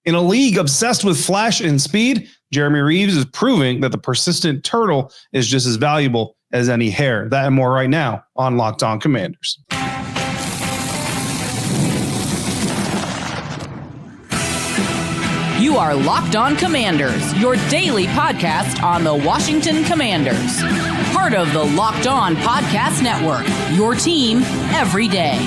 In a league obsessed with flash and speed, Jeremy Reaves is proving that the persistent turtle is just as valuable as any hare. That and more right now on Locked On Commanders. You are Locked On Commanders, your daily podcast on the Washington Commanders. Part of the Locked On Podcast Network, your team every day.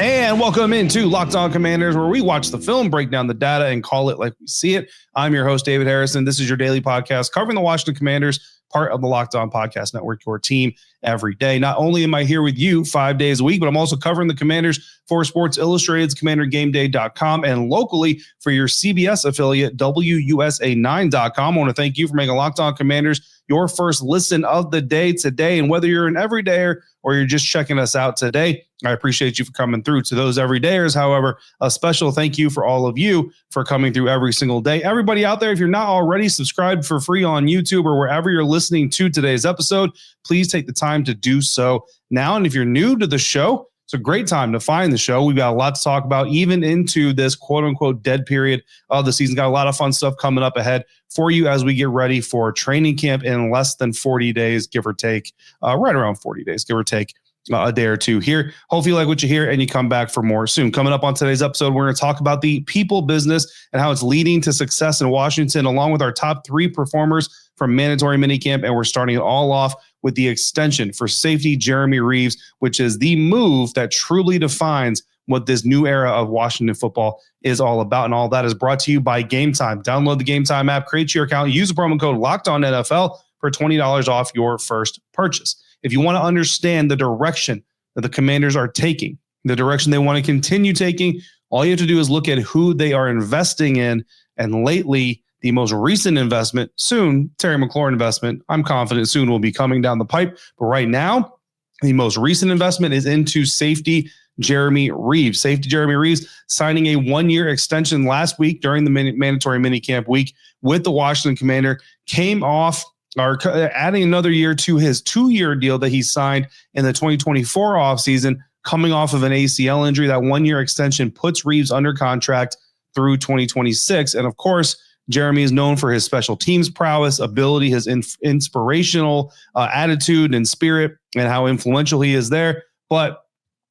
And welcome into Locked On Commanders, where we watch the film, break down the data, and call it like we see it. I'm your host, David Harrison. This is your daily podcast covering the Washington Commanders, part of the Locked On Podcast Network, your team every day. Not only am I here with you 5 days a week, but I'm also covering the Commanders for Sports Illustrated's CommanderGameDay.com and locally for your CBS affiliate, WUSA9.com. I want to thank you for making Locked On Commanders your first listen of the day today. And whether you're an everydayer or you're just checking us out today, I appreciate you for coming through. To those everydayers, however, a special thank you for all of you for coming through every single day. Everybody out there, if you're not already subscribed for free on YouTube or wherever you're listening to today's episode, please take the time to do so now. And if you're new to the show, it's a great time to find the show. We've got a lot to talk about, even into this quote-unquote dead period of the season. Got a lot of fun stuff coming up ahead for you as we get ready for training camp in less than 40 days, give or take, right around 40 days, give or take a day or two here. Hopefully you like what you hear and you come back for more soon. Coming up on today's episode, we're going to talk about the people business and how it's leading to success in Washington, along with our top 3 performers from mandatory minicamp. And we're starting it all off with the extension for safety Jeremy Reaves, which is the move that truly defines what this new era of Washington football is all about. And all that is brought to you by Game Time. Download the Game Time app, create your account, use the promo code LOCKEDONNFL for $20 off your first purchase. If you want to understand the direction that the Commanders are taking, the direction they want to continue taking, all you have to do is look at who they are investing in. And lately, the most recent investment, soon, Terry McLaurin investment, I'm confident soon will be coming down the pipe. But right now, the most recent investment is into safety Jeremy Reaves. Safety Jeremy Reaves signing a 1-year extension last week during the mandatory minicamp week with the Washington Commander, came off or adding another year to his 2-year deal that he signed in the 2024 offseason, coming off of an ACL injury. That 1-year extension puts Reaves under contract through 2026. And of course, Jeremy is known for his special teams prowess, ability, his inspirational attitude and spirit, and how influential he is there. But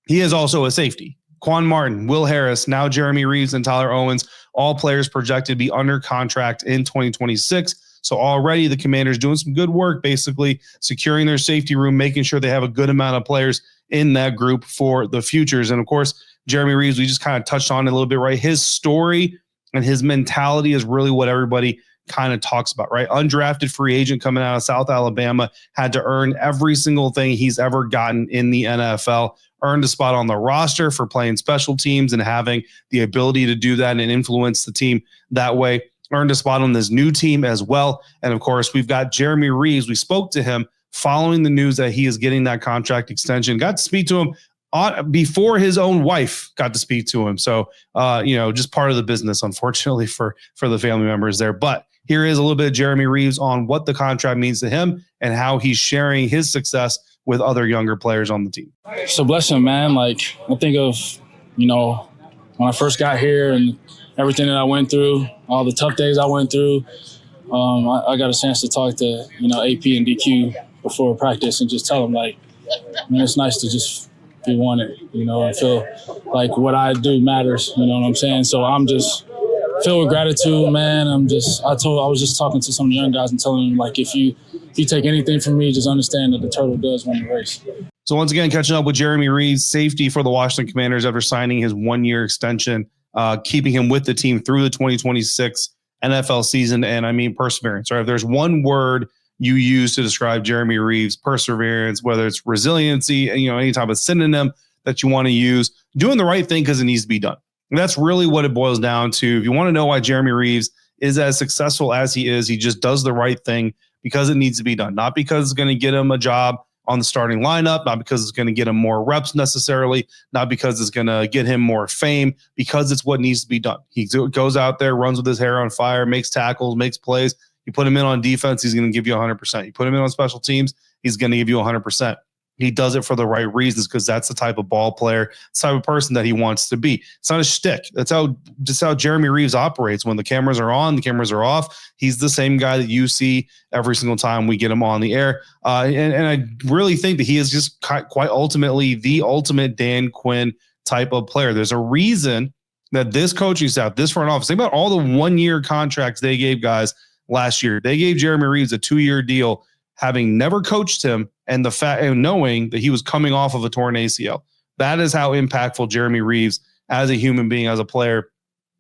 he is also a safety. Quan Martin, Will Harris, now Jeremy Reaves, and Tyler Owens, all players projected to be under contract in 2026. So already the Commanders doing some good work, basically securing their safety room, making sure they have a good amount of players in that group for the futures. And of course, Jeremy Reaves, we just kind of touched on it a little bit, right? His story and his mentality is really what everybody kind of talks about, right? Undrafted free agent coming out of South Alabama, had to earn every single thing he's ever gotten in the NFL, earned a spot on the roster for playing special teams and having the ability to do that and influence the team that way. Earned a spot on this new team as well. And of course, we've got Jeremy Reaves. We spoke to him following the news that he is getting that contract extension. Got to speak to him before his own wife got to speak to him. So, just part of the business, unfortunately, for the family members there. But here is a little bit of Jeremy Reaves on what the contract means to him and how he's sharing his success with other younger players on the team. It's a blessing, man. Like, I think of, when I first got here and everything that I went through, all the tough days I went through. I got a chance to talk to, AP and DQ before practice and just tell them, like, man, it's nice to just be wanted, and feel like what I do matters, you know what I'm saying? So I'm just filled with gratitude, man. I was just talking to some of the young guys and telling them, like, if you take anything from me, just understand that the turtle does win the race. So once again, catching up with Jeremy Reaves, safety for the Washington Commanders after signing his 1-year extension, keeping him with the team through the 2026 NFL season. And I mean, perseverance, right? If there's one word you use to describe Jeremy Reaves, perseverance, whether it's resiliency, any type of synonym that you want to use, doing the right thing because it needs to be done. And that's really what it boils down to. If you want to know why Jeremy Reaves is as successful as he is, he just does the right thing because it needs to be done, not because it's going to get him a job on the starting lineup, not because it's going to get him more reps necessarily, not because it's going to get him more fame, because it's what needs to be done. He goes out there, runs with his hair on fire, makes tackles, makes plays. You put him in on defense, he's going to give you 100%. You put him in on special teams, he's going to give you 100%. He does it for the right reasons because that's the type of ball player, the type of person that he wants to be. It's not a shtick. That's how Jeremy Reaves operates. When the cameras are on, the cameras are off. He's the same guy that you see every single time we get him on the air. And I really think that he is just quite ultimately the ultimate Dan Quinn type of player. There's a reason that this coaching staff, this front office, think about all the 1-year contracts they gave guys last year. They gave Jeremy Reaves a 2-year deal, having never coached him, and the fact and knowing that he was coming off of a torn ACL. That is how impactful Jeremy Reaves as a human being, as a player,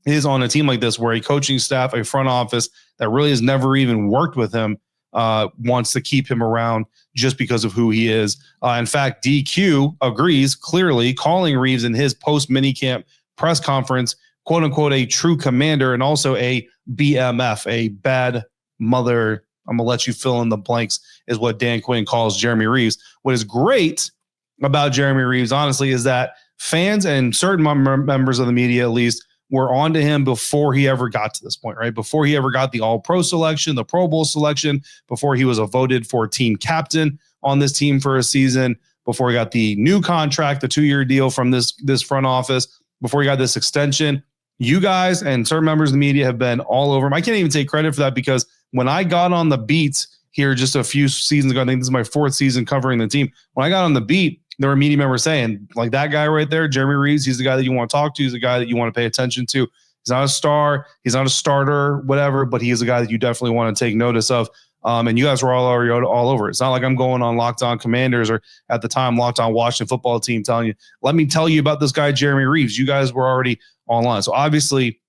is on a team like this, where a coaching staff, a front office that really has never even worked with him wants to keep him around just because of who he is. In fact, DQ agrees clearly, calling Reaves in his post-minicamp press conference, quote unquote, a true commander, and also a BMF, a bad mother. I'm going to let you fill in the blanks, is what Dan Quinn calls Jeremy Reaves. What is great about Jeremy Reaves, honestly, is that fans and certain members of the media, at least, were onto him before he ever got to this point, right? Before he ever got the All-Pro selection, the Pro Bowl selection, before he was voted for team captain on this team for a season, before he got the new contract, the 2-year deal from this front office, before he got this extension. You guys and certain members of the media have been all over him. I can't even take credit for that, because when I got on the beat here just a few seasons ago, I think this is my 4th season covering the team. When I got on the beat, there were media members saying, like, that guy right there, Jeremy Reaves, he's the guy that you want to talk to. He's the guy that you want to pay attention to. He's not a star. He's not a starter, whatever, but he is a guy that you definitely want to take notice of. And you guys were all over it. It's not like I'm going on Locked On Commanders or at the time Locked On Washington Football Team telling you, let me tell you about this guy, Jeremy Reaves. You guys were already online. So obviously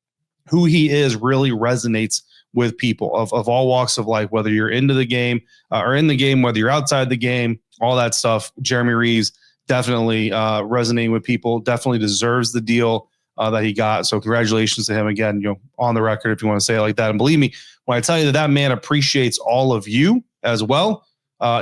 who he is really resonates with people of all walks of life, whether you're into the game or in the game, whether you're outside the game, all that stuff. Jeremy Reaves definitely resonating with people, definitely deserves the deal that he got. So congratulations to him again, on the record, if you want to say it like that. And believe me, when I tell you that man appreciates all of you as well,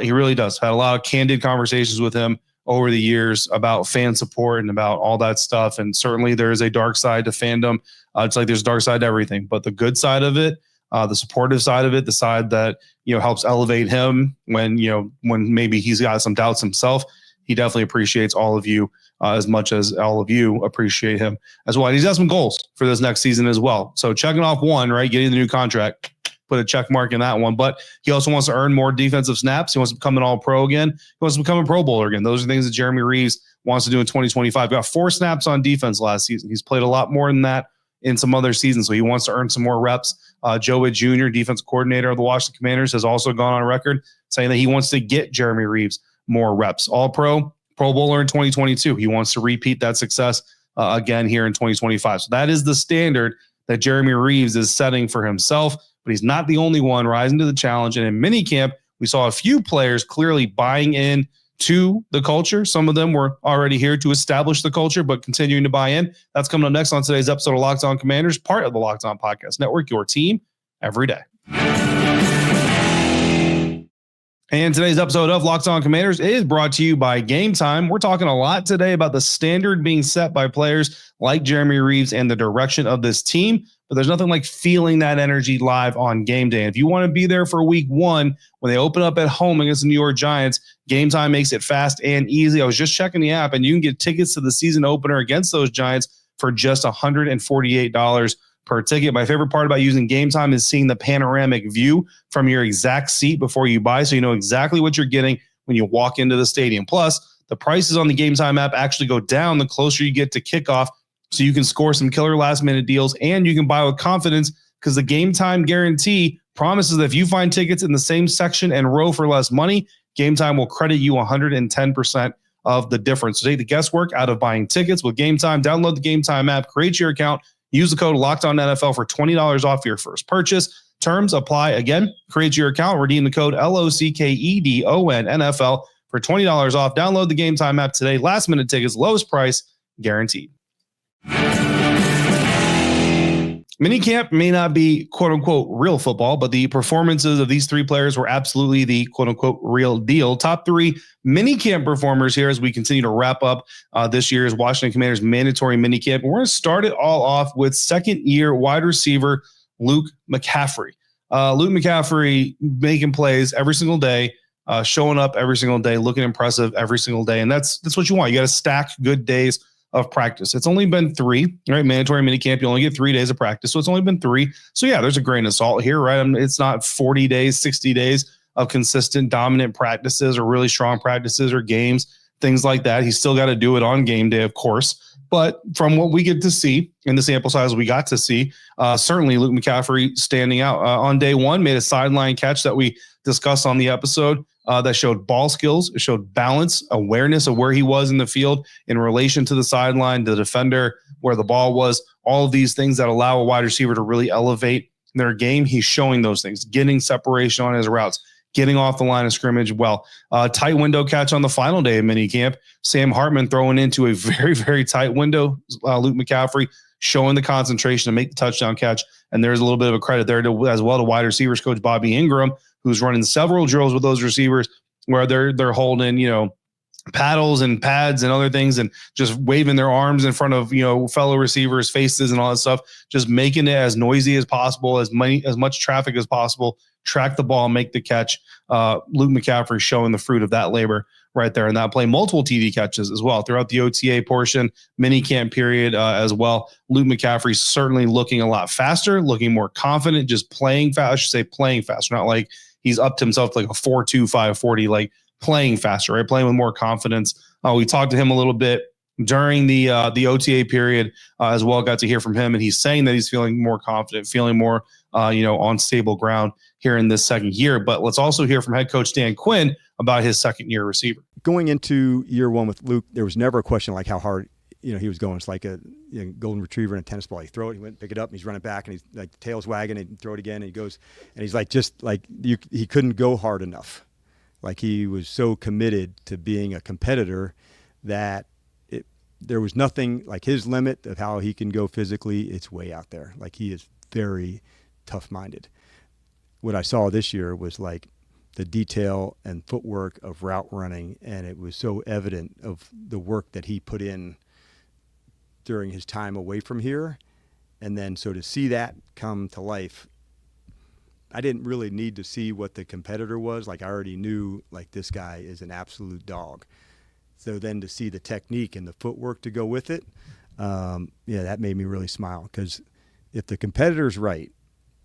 he really does. Had a lot of candid conversations with him over the years about fan support and about all that stuff. And certainly there is a dark side to fandom. It's like there's a dark side to everything, but the good side of it, the supportive side of it, the side that, helps elevate him when maybe he's got some doubts himself, he definitely appreciates all of you as much as all of you appreciate him as well. And he's got some goals for this next season as well. So checking off one, right, getting the new contract, put a check mark in that one. But he also wants to earn more defensive snaps. He wants to become an All-Pro again. He wants to become a Pro Bowler again. Those are things that Jeremy Reaves wants to do in 2025. He got 4 snaps on defense last season. He's played a lot more than that in some other seasons, so he wants to earn some more reps. Joe Witt Jr., defensive coordinator of the Washington Commanders, has also gone on record saying that he wants to get Jeremy Reaves more reps. All-Pro, Pro Bowler in 2022. He wants to repeat that success again here in 2025. So that is the standard that Jeremy Reaves is setting for himself, but he's not the only one rising to the challenge. And in minicamp, we saw a few players clearly buying in to the culture. Some of them were already here to establish the culture, but continuing to buy in. That's coming up next on today's episode of Locked On Commanders, part of the Locked On Podcast Network, your team every day. And today's episode of Locked On Commanders is brought to you by Game Time. We're talking a lot today about the standard being set by players like Jeremy Reaves and the direction of this team. But there's nothing like feeling that energy live on game day. And if you want to be there for week 1, when they open up at home against the New York Giants, Game Time makes it fast and easy. I was just checking the app, and you can get tickets to the season opener against those Giants for just $148 per ticket. My favorite part about using Game Time is seeing the panoramic view from your exact seat before you buy, so you know exactly what you're getting when you walk into the stadium. Plus, the prices on the Game Time app actually go down the closer you get to kickoff, so you can score some killer last-minute deals, and you can buy with confidence because the Game Time guarantee promises that if you find tickets in the same section and row for less money, Game Time will credit you 110% of the difference. So take the guesswork out of buying tickets with Game Time. Download the Game Time app, create your account, use the code LOCKEDONNFL for $20 off your first purchase. Terms apply. Again, create your account, redeem the code LOCKEDONNFL for $20 off. Download the Game Time app today. Last-minute tickets, lowest price guaranteed. Minicamp may not be quote-unquote real football, but the performances of these 3 players were absolutely the quote-unquote real deal. Top 3 minicamp performers here as we continue to wrap up this year's Washington Commanders mandatory minicamp. We're going to start it all off with second-year wide receiver Luke McCaffrey. Luke McCaffrey making plays every single day. showing up every single day, looking impressive every single day. And that's what you want. You got to stack good days of practice. It's only been 3, right? Mandatory minicamp. You only get 3 days of practice. So it's only been 3. So yeah, there's a grain of salt here, right? It's not 40 days, 60 days of consistent dominant practices or really strong practices or games, things like that. He's still got to do it on game day, of course. But from what we get to see in the sample size we got to see, certainly Luke McCaffrey standing out. On day 1, made a sideline catch that we discussed on the episode that showed ball skills. It showed balance, awareness of where he was in the field in relation to the sideline, the defender, where the ball was, all of these things that allow a wide receiver to really elevate their game. He's showing those things, getting separation on his routes, getting off the line of scrimmage well. Tight window catch on the final day of minicamp. Sam Hartman throwing into a very, very tight window. Luke McCaffrey showing the concentration to make the touchdown catch. And there's a little bit of a credit there as well to wide receivers coach Bobby Ingram, who's running several drills with those receivers where they're holding, paddles and pads and other things and just waving their arms in front of, fellow receivers' faces and all that stuff, just making it as noisy as possible, as much traffic as possible, track the ball, make the catch. Luke McCaffrey showing the fruit of that labor right there in that play. Multiple TD catches as well throughout the OTA portion, mini camp period as well. Luke McCaffrey certainly looking a lot faster, looking more confident, just playing fast. I should say playing faster, not like he's upped himself like a 4.2, 5.40, like playing faster, right? Playing with more confidence. We talked to him a little bit during the OTA period as well. Got to hear from him, and he's saying that he's feeling more confident, feeling more, on stable ground here in this second year. But let's also hear from head coach Dan Quinn about his second year receiver. Going into year 1 with Luke, there was never a question like how hard he was going. It's like a golden retriever and a tennis ball. You throw it, he went pick it up, and he's running back, and he's like the tail's wagging, and throw it again, and he goes, and he's like he couldn't go hard enough. Like he was so committed to being a competitor that there was nothing like his limit of how he can go physically. It's way out there. Like he is very tough-minded. What I saw this year was like the detail and footwork of route running, and it was so evident of the work that he put in during his time away from here. And then so to see that come to life, I didn't really need to see what the competitor was. Like I already knew like this guy is an absolute dog. So then to see the technique and the footwork to go with it, that made me really smile, because if the competitor's right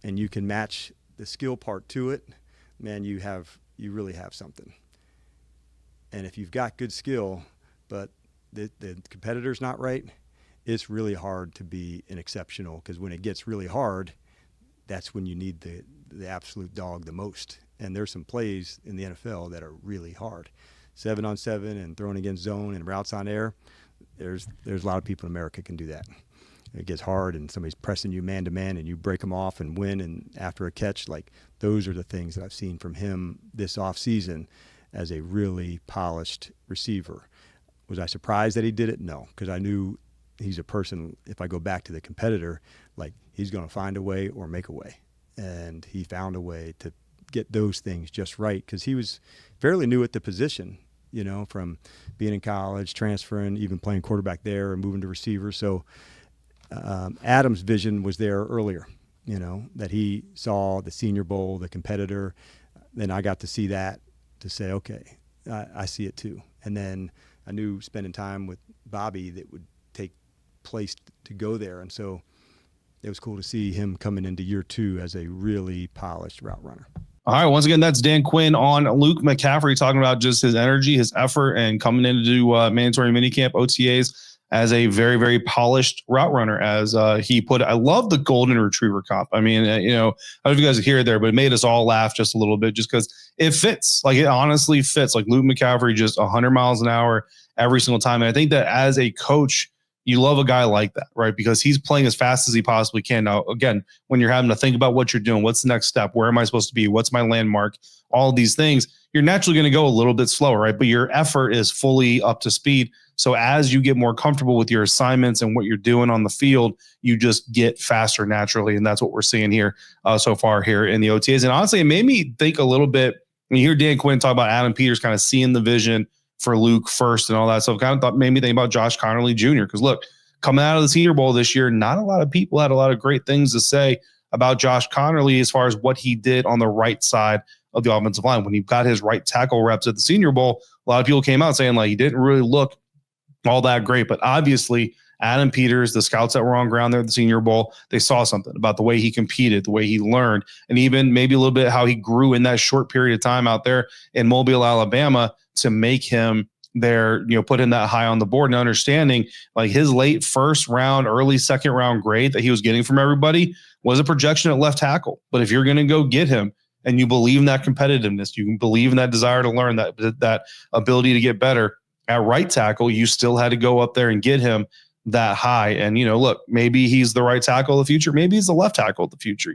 and you can match the skill part to it, man, you really have something. And if you've got good skill, but the competitor's not right, it's really hard to be an exceptional, because when it gets really hard, that's when you need the absolute dog the most. And there's some plays in the NFL that are really hard. 7-on-7 and throwing against zone and routes on air. There's a lot of people in America can do that. It gets hard and somebody's pressing you man to man and you break them off and win. And after a catch, like those are the things that I've seen from him this offseason as a really polished receiver. Was I surprised that he did it? No, because I knew he's a person, if I go back to the competitor, like he's going to find a way or make a way. And he found a way to get those things just right, because he was fairly new at the position, from being in college, transferring, even playing quarterback there and moving to receiver. So Adam's vision was there earlier, that he saw the Senior Bowl, the competitor. Then I got to see that to say, okay, I see it too. And then I knew spending time with Bobby that would take place to go there. And so it was cool to see him coming into year 2 as a really polished route runner. All right. Once again, that's Dan Quinn on Luke McCaffrey talking about just his energy, his effort, and coming in to do mandatory minicamp OTAs as a very, very polished route runner. As he put it, I love the golden retriever comp. I mean, I don't know if you guys hear it there, but it made us all laugh just a little bit, just because it fits. Like it honestly fits. Like Luke McCaffrey, just 100 miles an hour every single time. And I think that as a coach, you love a guy like that, right? Because he's playing as fast as he possibly can. Now, again, when you're having to think about what you're doing, what's the next step? Where am I supposed to be? What's my landmark? All of these things, you're naturally going to go a little bit slower, right? But your effort is fully up to speed. So as you get more comfortable with your assignments and what you're doing on the field, you just get faster naturally. And that's what we're seeing here so far here in the OTAs. And honestly, it made me think a little bit when you hear Dan Quinn talk about Adam Peters kind of seeing the vision for Luke first and all that stuff. Kind of made me think about Josh Connerly Jr. Because look, coming out of the Senior Bowl this year, not a lot of people had a lot of great things to say about Josh Connerly as far as what he did on the right side of the offensive line. When he got his right tackle reps at the Senior Bowl, a lot of people came out saying like he didn't really look all that great. But obviously, Adam Peters, the scouts that were on ground there at the Senior Bowl, they saw something about the way he competed, the way he learned, and even maybe a little bit how he grew in that short period of time out there in Mobile, Alabama, to make him there, put him that high on the board, and understanding like his late first round, early second round grade that he was getting from everybody was a projection at left tackle. But if you're going to go get him and you believe in that competitiveness, you believe in that desire to learn, that ability to get better at right tackle, you still had to go up there and get him that high. And, look, maybe he's the right tackle of the future. Maybe he's the left tackle of the future.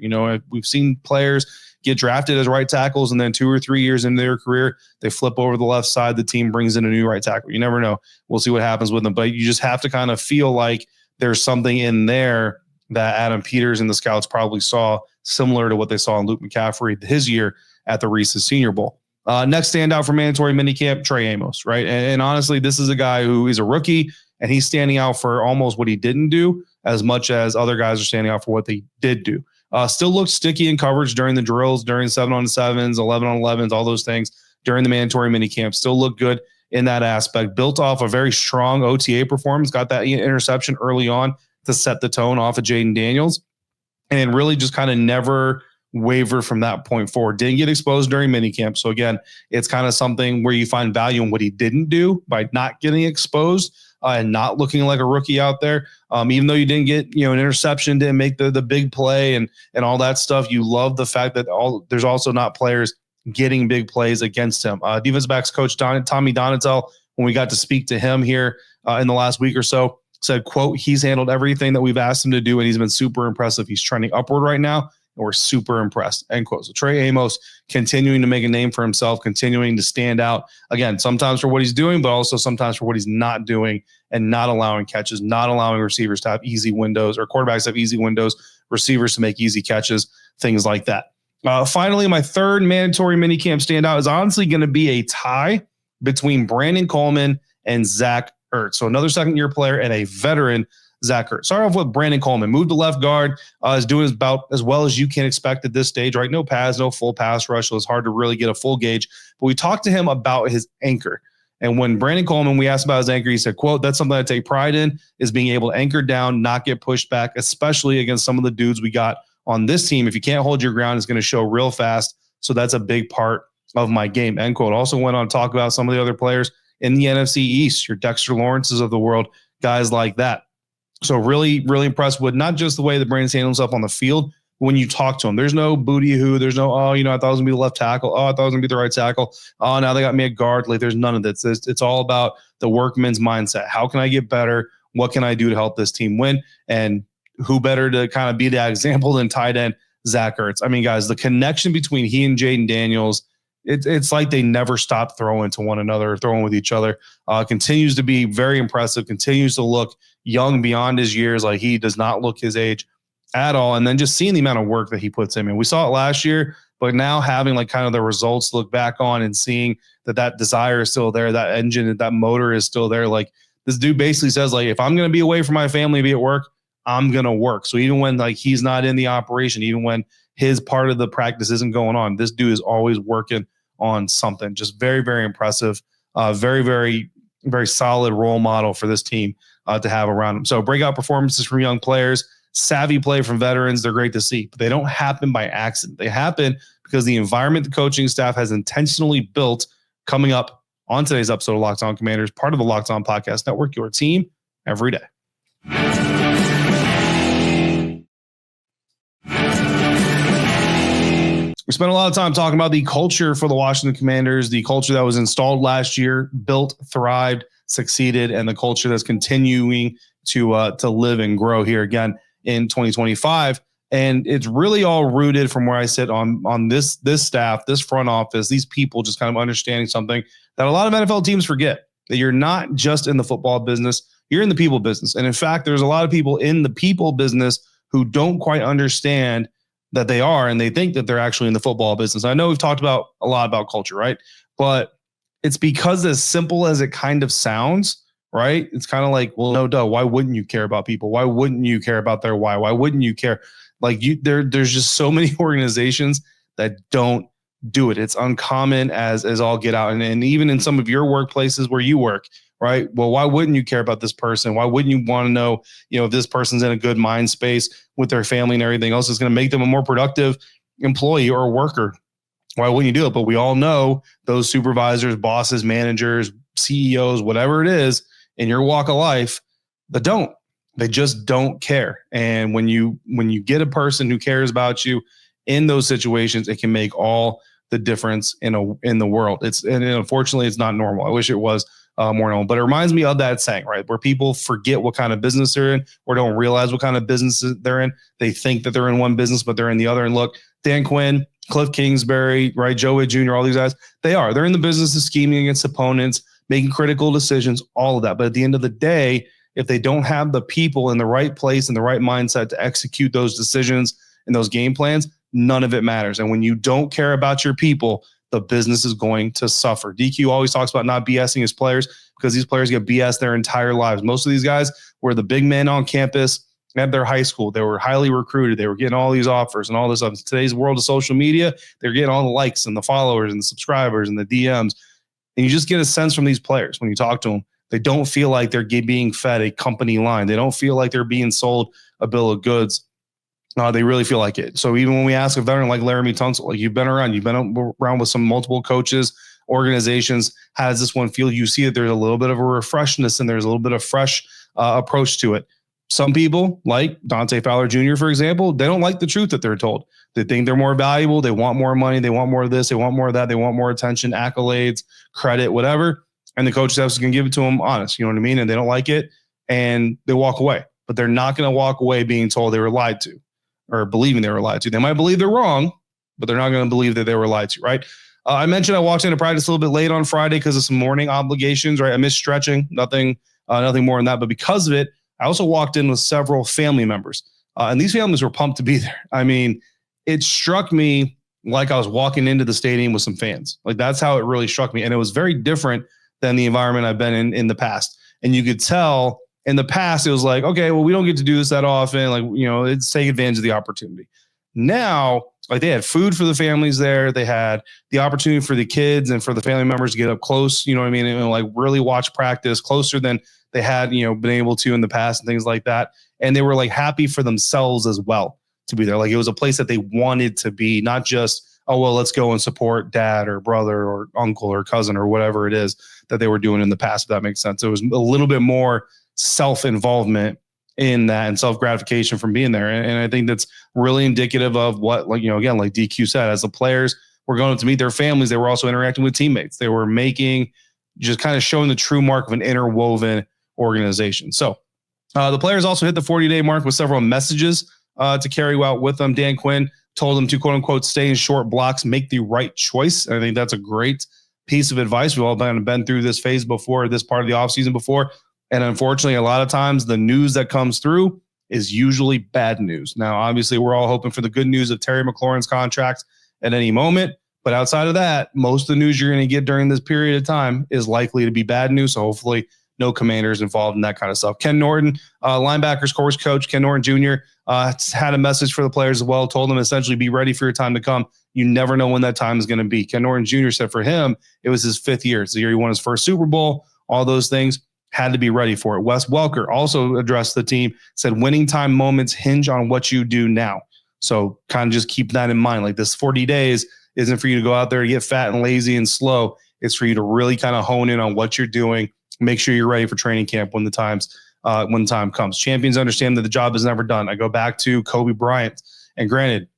We've seen players get drafted as right tackles, and then 2 or 3 years into their career, they flip over the left side. The team brings in a new right tackle. You never know. We'll see what happens with them. But you just have to kind of feel like there's something in there that Adam Peters and the scouts probably saw, similar to what they saw in Luke McCaffrey his year at the Reese's Senior Bowl. Next standout for mandatory minicamp, Trey Amos, right? And honestly, this is a guy who is a rookie, and he's standing out for almost what he didn't do as much as other guys are standing out for what they did do. Still looks sticky in coverage during the drills, during 7-on-7s, 11-on-11s, all those things during the mandatory minicamp. Still look good in that aspect. Built off a very strong OTA performance, got that interception early on to set the tone off of Jaden Daniels, and really just kind of never waver from that point forward. Didn't get exposed during minicamp. So again, it's kind of something where you find value in what he didn't do by not getting exposed and not looking like a rookie out there. Even though you didn't get, an interception, didn't make the big play and all that stuff, you love the fact that there's also not players getting big plays against him. Defensive backs coach Tommy Donatel, when we got to speak to him here in the last week or so, said, quote, he's handled everything that we've asked him to do, and he's been super impressive. He's trending upward right now, and we're super impressed, end quote. So Trey Amos continuing to make a name for himself, continuing to stand out, again, sometimes for what he's doing, but also sometimes for what he's not doing, and not allowing catches, not allowing receivers to have easy windows, or quarterbacks to have easy windows, receivers to make easy catches, things like that. Finally, my third mandatory minicamp standout is honestly going to be a tie between Brandon Coleman and Zach Ertz. So another second-year player and a veteran, Zach Ertz. Start off with Brandon Coleman. Moved to left guard, is doing about as well as you can expect at this stage, right? No pads, no full pass rush, so it's hard to really get a full gauge. But we talked to him about his anchor. And when Brandon Coleman, we asked about his anchor, he said, quote, that's something I take pride in, is being able to anchor down, not get pushed back, especially against some of the dudes we got on this team. If you can't hold your ground, it's going to show real fast. So that's a big part of my game, end quote. Also went on to talk about some of the other players in the NFC East, your Dexter Lawrences of the world, guys like that. So really, really impressed with not just the way that Brandon's handling himself on the field, but when you talk to him. There's no booty hoo. There's no, I thought it was going to be the left tackle. I thought it was going to be the right tackle. Now they got me at guard. Like, there's none of this. It's all about the workman's mindset. How can I get better? What can I do to help this team win? And who better to kind of be that example than tight end Zach Ertz? I mean, guys, the connection between he and Jaden Daniels, it's like they never stop throwing to one another, throwing with each other. Continues to be very impressive, continues to look young beyond his years. Like, he does not look his age at all. And then just seeing the amount of work that he puts in. We saw it last year, but now having like kind of the results to look back on and seeing that desire is still there, that engine, that motor is still there. Like, this dude basically says, like, if I'm going to be away from my family, be at work, I'm going to work. So even when like he's not in the operation, even when his part of the practice isn't going on, this dude is always working on something. Just very, very impressive. Very, very, very solid role model for this team to have around him. So breakout performances from young players, savvy play from veterans, they're great to see, but they don't happen by accident. They happen because the environment the coaching staff has intentionally built. Coming up on today's episode of Locked On Commanders, part of the Locked On Podcast Network, your team every day. We spent a lot of time talking about the culture for the Washington Commanders, the culture that was installed last year, built, thrived, succeeded, and the culture that's continuing to live and grow here again in 2025. And it's really all rooted from where I sit on this staff, this front office, these people just kind of understanding something that a lot of NFL teams forget, that you're not just in the football business, you're in the people business. And in fact, there's a lot of people in the people business who don't quite understand that they are, and they think that they're actually in the football business. I know we've talked about a lot about culture, right? But it's because, as simple as it kind of sounds, right? It's kind of like, well, no, duh. Why wouldn't you care about people? Why wouldn't you care about their why? Why wouldn't you care? Like, there's just so many organizations that don't do it. It's uncommon as all get out. And even in some of your workplaces where you work, right? Well, why wouldn't you care about this person? Why wouldn't you want to know, if this person's in a good mind space with their family and everything else is going to make them a more productive employee or worker? Why wouldn't you do it? But we all know those supervisors, bosses, managers, CEOs, whatever it is in your walk of life, they just don't care. And when you get a person who cares about you in those situations, it can make all the difference in the world. And unfortunately, it's not normal. I wish it was more normal, but it reminds me of that saying, right? Where people forget what kind of business they're in or don't realize what kind of business they're in. They think that they're in one business, but they're in the other. And look, Dan Quinn, Cliff Kingsbury, right? Joe Witt Jr., all these guys, they're in the business of scheming against opponents, making critical decisions, all of that. But at the end of the day, if they don't have the people in the right place and the right mindset to execute those decisions and those game plans, none of it matters. And when you don't care about your people, the business is going to suffer. DQ always talks about not BSing his players because these players get BS their entire lives. Most of these guys were the big men on campus at their high school. They were highly recruited. They were getting all these offers and all this stuff. In today's world of social media, they're getting all the likes and the followers and the subscribers and the DMs. And you just get a sense from these players when you talk to them. They don't feel like they're being fed a company line. They don't feel like they're being sold a bill of goods. They really feel like it. So even when we ask a veteran like Laramie Tunsil, like you've been around with some multiple coaches, organizations, how does this one feel? You see that there's a little bit of a refreshness and there's a little bit of fresh approach to it. Some people, like Dante Fowler Jr., for example, they don't like the truth that they're told. They think they're more valuable. They want more money. They want more of this. They want more of that. They want more attention, accolades, credit, whatever. And the coach staff is going to give it to them honest. You know what I mean? And they don't like it and they walk away. But they're not going to walk away being told they were lied to or believing they were lied to. They might believe they're wrong, but they're not going to believe that they were lied to, right? I mentioned I walked into practice a little bit late on Friday because of some morning obligations, right? I missed stretching, nothing more than that. But because of it, I also walked in with several family members. And these families were pumped to be there. I mean, it struck me like I was walking into the stadium with some fans. Like that's how it really struck me. And it was very different than the environment I've been in the past. And you could tell in the past, it was like, okay, well, we don't get to do this that often. Like, it's take advantage of the opportunity. Now, like they had food for the families there. They had the opportunity for the kids and for the family members to get up close, you know what I mean? And like really watch practice closer than they had, been able to in the past and things like that. And they were like happy for themselves as well to be there. Like it was a place that they wanted to be, not just, oh, well, let's go and support dad or brother or uncle or cousin or whatever it is that they were doing in the past, if that makes sense. It was a little bit more self-involvement in that and self-gratification from being there. And I think that's really indicative of what, like, again, like DQ said, as the players were going to meet their families, they were also interacting with teammates. They were just kind of showing the true mark of an interwoven organization. So the players also hit the 40-day mark with several messages to carry out with them. Dan Quinn told them to, quote unquote, stay in short blocks, make the right choice. And I think that's a great piece of advice. We've all been through this phase before, this part of the offseason before. And unfortunately, a lot of times the news that comes through is usually bad news. Now, obviously, we're all hoping for the good news of Terry McLaurin's contract at any moment. But outside of that, most of the news you're going to get during this period of time is likely to be bad news. So hopefully no Commanders involved in that kind of stuff. Ken Norton, linebackers coach Ken Norton Jr., had a message for the players as well, told them essentially be ready for your time to come. You never know when that time is going to be. Ken Norton Jr. said for him, it was his 5th year. It's the year he won his first Super Bowl, all those things. Had to be ready for it. Wes Welker also addressed the team, said winning time moments hinge on what you do now. So kind of just keep that in mind. Like this 40 days isn't for you to go out there and get fat and lazy and slow. It's for you to really kind of hone in on what you're doing. Make sure you're ready for training camp when the time comes. Champions understand that the job is never done. I go back to Kobe Bryant, and granted,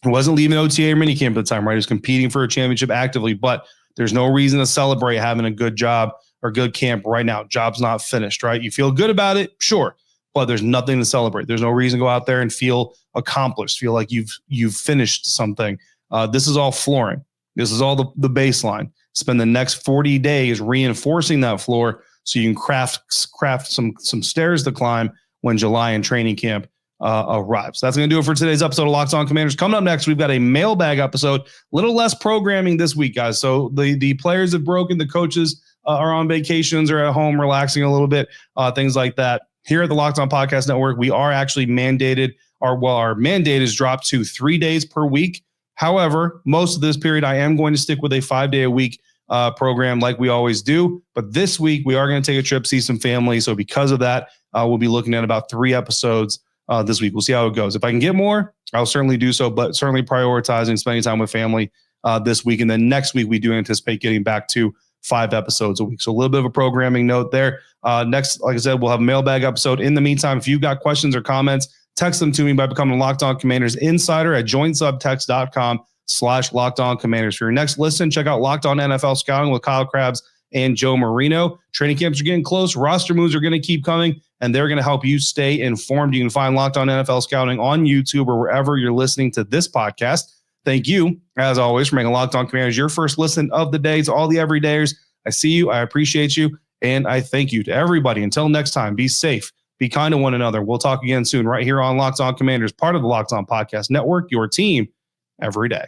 he wasn't leaving OTA or minicamp at the time, right? He was competing for a championship actively, but there's no reason to celebrate having a good job or good camp right now. Job's not finished, right? You feel good about it, sure, but there's nothing to celebrate. There's no reason to go out there and feel accomplished, feel like you've finished something. This is all flooring. This is all the baseline. Spend the next 40 days reinforcing that floor so you can craft some stairs to climb when July and training camp arrives. That's going to do it for today's episode of Locked On Commanders. Coming up next, we've got a mailbag episode. A little less programming this week, guys. So the players have broken, the coaches are on vacations or at home relaxing a little bit, things like that. Here at the Locked On Podcast Network, we are actually mandated, our mandate is dropped to 3 days per week. However, most of this period, I am going to stick with a 5-day-a-week program like we always do. But this week, we are going to take a trip, see some family. So because of that, we'll be looking at about 3 episodes this week. We'll see how it goes. If I can get more, I'll certainly do so, but certainly prioritizing spending time with family this week. And then next week, we do anticipate getting back to 5 episodes a week. So a little bit of a programming note there. Next, like I said, we'll have a mailbag episode. In the meantime, if you've got questions or comments, text them to me by becoming a Locked On Commanders Insider at joinsubtext.com/LockedOnCommanders. For your next listen, check out Locked On NFL Scouting with Kyle Krabs and Joe Marino. Training camps are getting close. Roster moves are going to keep coming, and they're going to help you stay informed. You can find Locked On NFL Scouting on YouTube or wherever you're listening to this podcast. Thank you, as always, for making Locked On Commanders your first listen of the day. To all the everydayers, I see you, I appreciate you, and I thank you. To everybody, until next time, be safe. Be kind to one another. We'll talk again soon right here on Locked On Commanders, part of the Locked On Podcast Network, your team every day.